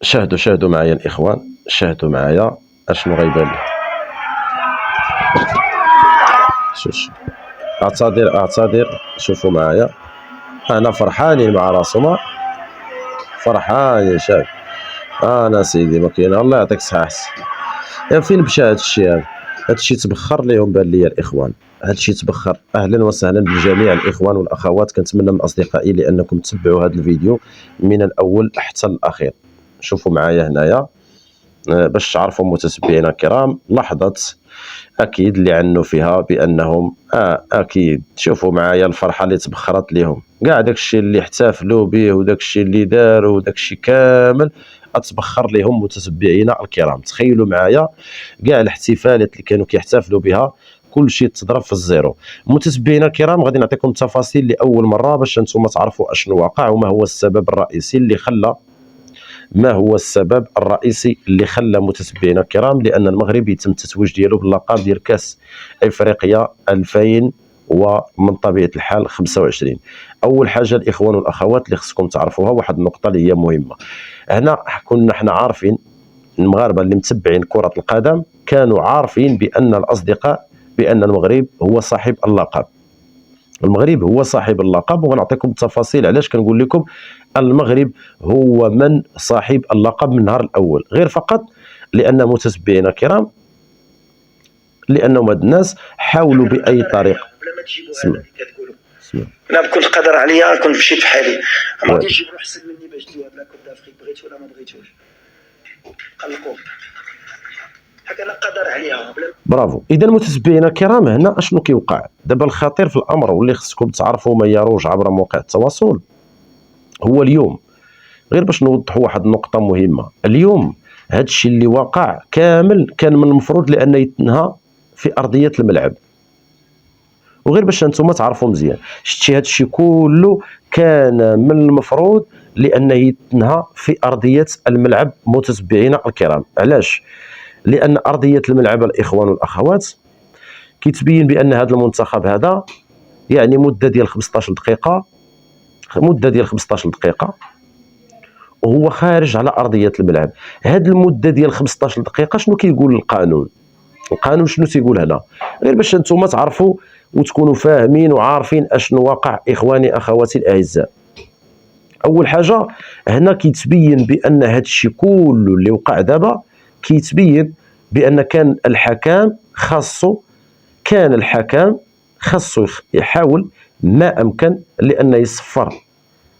شاهدوا معايا الاخوان، شاهدوا معايا اشنو غيبان لي. شوف اعتذر شوفوا معايا، انا فرحانين مع راسهم، فرحانين شاف. انا سيدي ما كاين، الله يعطيك الصحه. فين مشى هذا الشيء؟ هذا الشيء تبخر لهم بان لي الاخوان، هذا الشيء تبخر. اهلا وسهلا بجميع الاخوان والاخوات، كنتمنى من اصدقائي لانكم تتبعوا هذا الفيديو من الاول حتى الاخير. شوفوا معايا هنايا باش تعرفوا متتبعينا الكرام لحظه اكيد اللي عنوا فيها بانهم اكيد. شوفوا معايا الفرحه اللي تبخرت لهم، كاع داكشي اللي احتفلوا به وداكشي اللي داروا وداكشي كامل اتبخر لهم متتبعينا الكرام. تخيلوا معايا كاع الاحتفالات اللي كانوا كيحتفلوا بها كل شيء تضرب في الزيرو. متتبعينا الكرام غادي نعطيكم التفاصيل لاول مره باش انتم تعرفوا اشنو واقع وما هو السبب الرئيسي اللي خلى متتبعينا الكرام لان المغرب يتم التتويج ديالو باللقب ديال كاس افريقيا 2000 ومن طبيعه الحال 25. اول حاجه الاخوان والاخوات اللي خصكم تعرفوها واحد النقطه اللي هي مهمه. هنا كنا حنا عارفين، المغاربه اللي متبعين كره القدم كانوا عارفين بان الاصدقاء بان المغرب هو صاحب اللقب. المغرب هو صاحب اللقب، وغنعطيكم التفاصيل علاش كنقول لكم المغرب هو من صاحب اللقب من النهار الاول، غير فقط لان متتبعينا الكرام لانهم هاد الناس حاولوا باي طريقه. بلا ما تجيبوا هذا اللي كتقولوا انا كنت قادر عليا كنت مشيت في حالي، ما غاديش يجيبوا احسن مني باش تجيو هاد لا كوب دافريك، بغيتو ولا ما بغيتوش قلقوا حيت انا قادر عليها. برافو. اذا متتبعينا الكرام هنا اشنو كيوقع دابا؟ الخطير في الامر واللي خصكم تعرفوا ما يروج عبر مواقع التواصل هو اليوم، غير باش نوضحوا واحد النقطه مهمه. اليوم هذا الشيء اللي وقع كامل كان من المفروض لانه يتنهى في ارضيه الملعب، وغير باش انتم تعرفوا مزيان شتي هذا الشيء كله كان من المفروض لانه يتنهى في ارضيه الملعب. متتبعينا الكرام علاش؟ لان ارضيه الملعب الاخوان والاخوات كيتبين بان هذا المنتخب هذا يعني مده ديال 15 دقيقه وهو خارج على ارضيه الملعب. هذه المده ديال 15 دقيقه شنو كيقول القانون؟ القانون شنو تيقول هنا؟ غير باش انتم تعرفوا وتكونوا فاهمين وعارفين اشنو واقع اخواني اخواتي الاعزاء. اول حاجه هنا كيتبين بان هذا الشيء كله اللي وقع دابا كيتبين بان كان الحكم خاصو يحاول ما امكن لان يصفر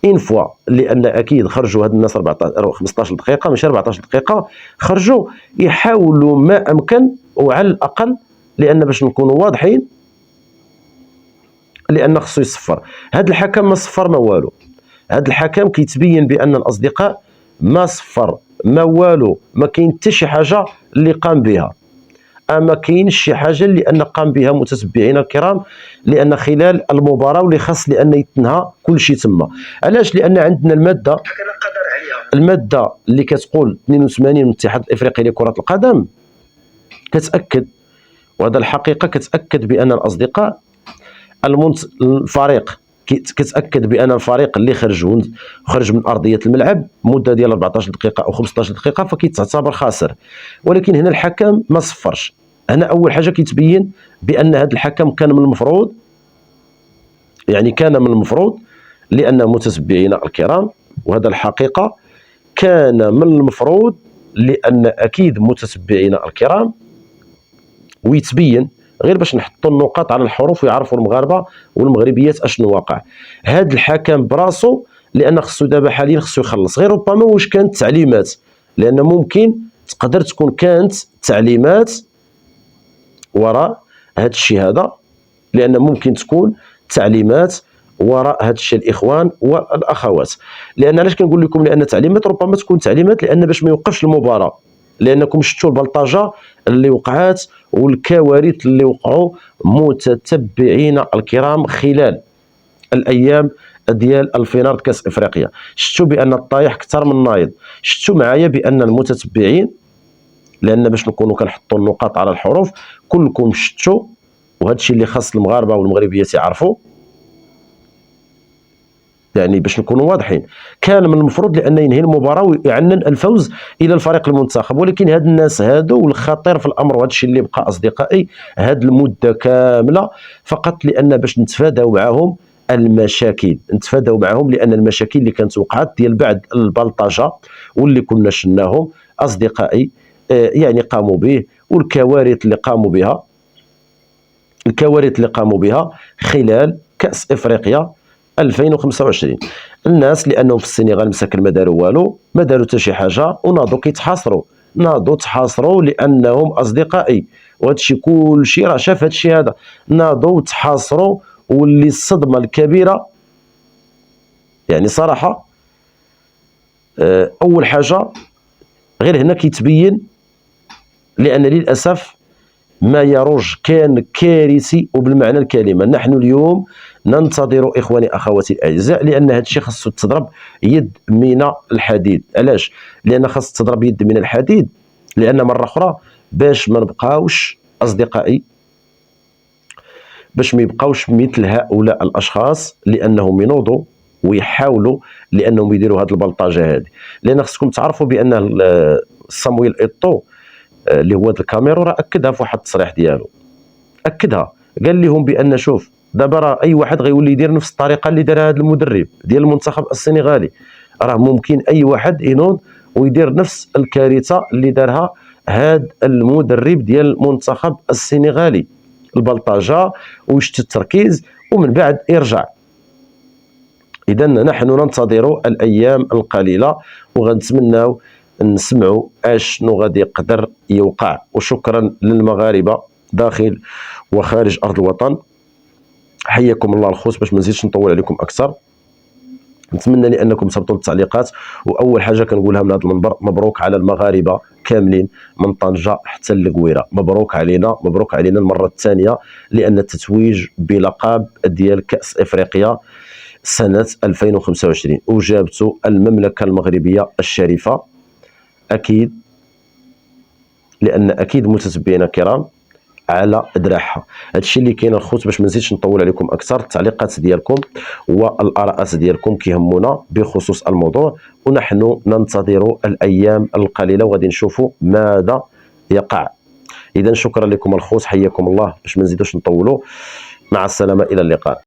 ان فوا، لان اكيد خرجوا هاد الناس 15 دقيقه ماشي 14 دقيقه، خرجوا يحاولوا ما امكن وعلى الاقل لان باش نكونوا واضحين لان خصو يصفر. هاد الحكم ما صفر ما والو، هاد الحكم كيتبين بان الاصدقاء ما صفر ما والو، ما كاين حتى شي حاجه اللي قام بها، اما كاينش شي حاجه اللي ان قام بها متتبعينا الكرام لان خلال المباراه واللي خاص لان يتنهى كل شيء تما. علاش؟ لان عندنا الماده اللي كتقول 82 من الاتحاد الافريقي لكره القدم كتاكد، وهذا الحقيقه كتاكد بان الاصدقاء الفريق كتاكد بان الفريق اللي خرج من ارضيه الملعب مده ديال 14 دقيقه او 15 دقيقه فكيتعتبر خاسر، ولكن هنا الحكم ما صفرش. هنا اول حاجه كيتبين بان هذا الحكم كان من المفروض لان متتبعينا الكرام، وهذا الحقيقه كان من المفروض لان اكيد متتبعينا الكرام ويتبين غير باش نحطوا النقاط على الحروف ويعرفوا المغاربه والمغربيات اشنو واقع. هذا الحكم براسو لان خصو دابا حاليا خصو يخلص، غير ربما واش كانت تعليمات، لان ممكن تقدر تكون كانت تعليمات وراء هذا الشيء هذا، لان ممكن تكون تعليمات وراء هذا الشيء الاخوان والاخوات. لان علاش كنقول لكم لان تعليمات ربما تكون تعليمات لان باش ما يوقفش المباراه، لانكم شفتوا البلطجه اللي وقعات والكوارث اللي وقعوا متتبعين الكرام خلال الايام ديال الفينال كاس افريقيا. شفتوا بان الطايح اكثر من النايض، شفتوا معايا بان المتتبعين لان باش نكونوا كنحطوا النقاط على الحروف كلكم شفتوا، وهذا الشيء اللي خاص المغاربه والمغربيات يعرفوا يعني باش نكونوا واضحين، كان من المفروض لان ينهي المباراه ويعنن الفوز الى الفريق المنتخب، ولكن هاد الناس هادو، والخطير في الامر وهذا الشيء اللي بقى اصدقائي هاد المده كامله فقط لان باش نتفاداو معاهم المشاكل، نتفاداو معاهم لان المشاكل اللي كانت وقعت ديال بعد البلطجه واللي كنا شناهم اصدقائي يعني قاموا به، والكوارث اللي قاموا بها، الكوارث اللي قاموا بها خلال كأس افريقيا 2025. الناس لانهم في السنغال مساكن ما داروا والو، ما داروا حتى شي حاجه، وناضوا كيتحاصروا، ناضوا تحاصروا لانهم اصدقائي، وهذا الشيء كلشي راه شاف هذا الشيء هذا، ناضوا تحاصروا، واللي الصدمه الكبيره يعني صراحه اول حاجه غير هنا كيتبين، لان للاسف ما يروج كان كارثي وبالمعنى الكلمه. نحن اليوم ننتظر اخواني اخواتي الاعزاء، لان هذا الشيء خاصو تضرب يد من الحديد. علاش؟ لان خاص تضرب يد من الحديد، لان مره اخرى باش ما نبقاوش اصدقائي، باش ما يبقاوش مثل هؤلاء الاشخاص لانهم ينوضوا ويحاولوا لانهم يديروا هذه البلطجه هذه. لان خصكم تعرفوا بان صامويل ايطو اللي هو هذا الكاميرو راه اكدها في واحد التصريح ديالو، اكدها، قال لهم بان شوف دابا راه اي واحد غيولي يدير نفس الطريقه اللي دارها هذا المدرب ديال المنتخب السنغالي، راه ممكن اي واحد ينوض ويدير نفس الكارثه اللي دارها هذا المدرب ديال المنتخب السنغالي، البلطجه ويشتت التركيز ومن بعد يرجع. اذا نحن ننتظر الايام القليله وغنتمناو نسمعوا شنو غادي يقدر يوقع. وشكرا للمغاربه داخل وخارج ارض الوطن، حياكم الله الخوت. باش ما نزيدش نطول عليكم اكثر، نتمنى لانكم تهبطوا التعليقات. واول حاجه كنقولها من هذا المنبر، مبروك على المغاربه كاملين من طنجه حتى للقويره، مبروك علينا، مبروك علينا المره الثانيه، لان التتويج بلقب ديال كاس افريقيا سنه 2025 وجابته المملكه المغربيه الشريفه. اكيد، لان اكيد متتبعينا الكرام على ذراعها. هادشي اللي كاين الخوت. باش ما نزيدش نطول عليكم اكثر، التعليقات ديالكم والاراءات ديالكم كيهمونا بخصوص الموضوع، ونحن ننتظر الايام القليله وغادي نشوفوا ماذا يقع. اذا شكرا لكم الخوت، حياكم الله. باش ما نزيدوش نطولوا، مع السلامه، الى اللقاء.